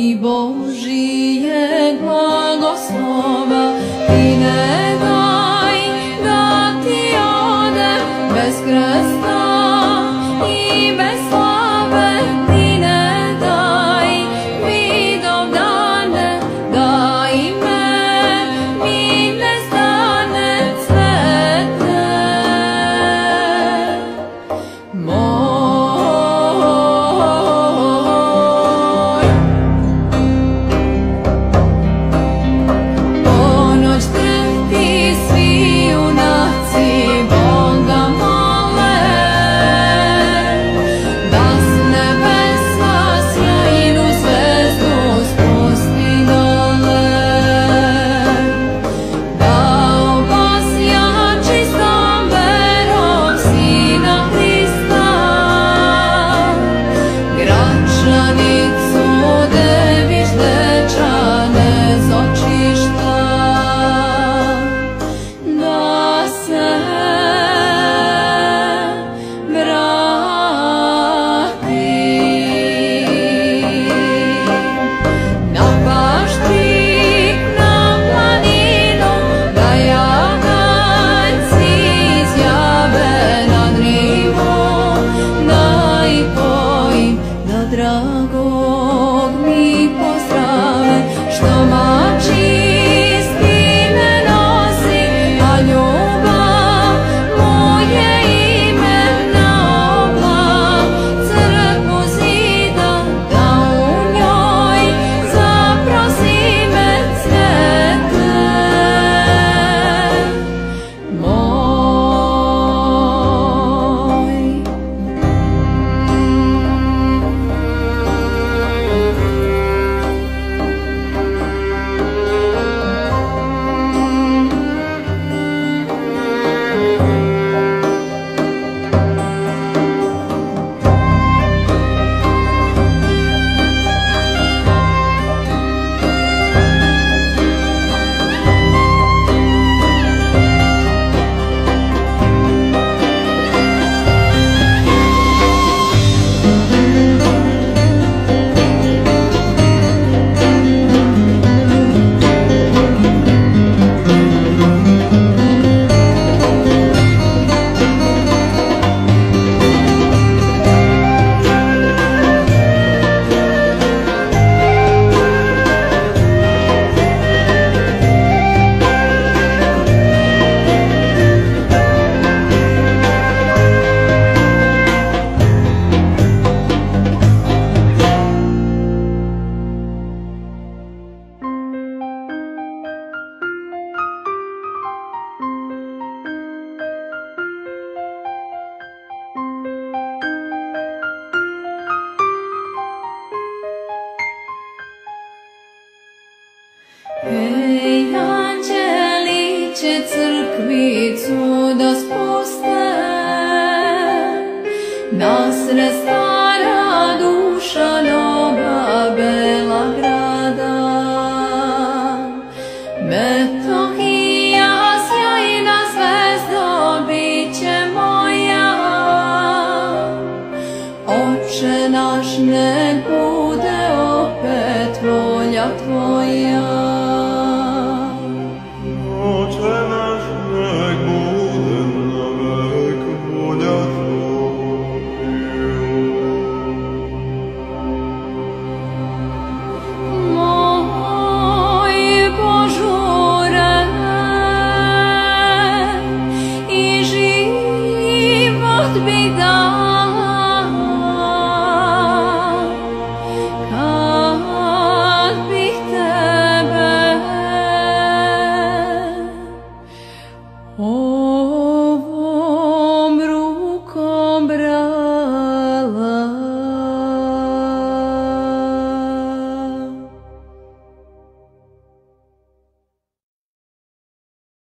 i Božijeg blagoslova, ti ne daj da ti odem bez krsta i bez slave, ti ne daj Vidovdane, daj mi nezdane cvete. Ponoć trpti svi junaci Boga mole, da s nebesa sjajnu zvezdu spusti dole, da obasja čistom verom Sina Hrista, Gračanicu deviš dečane z očišta, da se vrati. Na paštrik, na planinu, da jaganjci izjave nad Rimom, da i pojim da dragog mi pozdrave, što mači istine nosi, a ljubav mu je imena obla, crkvu zida da u njoj zaprosi me cvete moj. Hej, anđeliće crkvicu da spuste, nasred stara duša nova bela grada. Metohija sjajna zvezdo biće moja, Oče naš nek bude opet volja tvoja.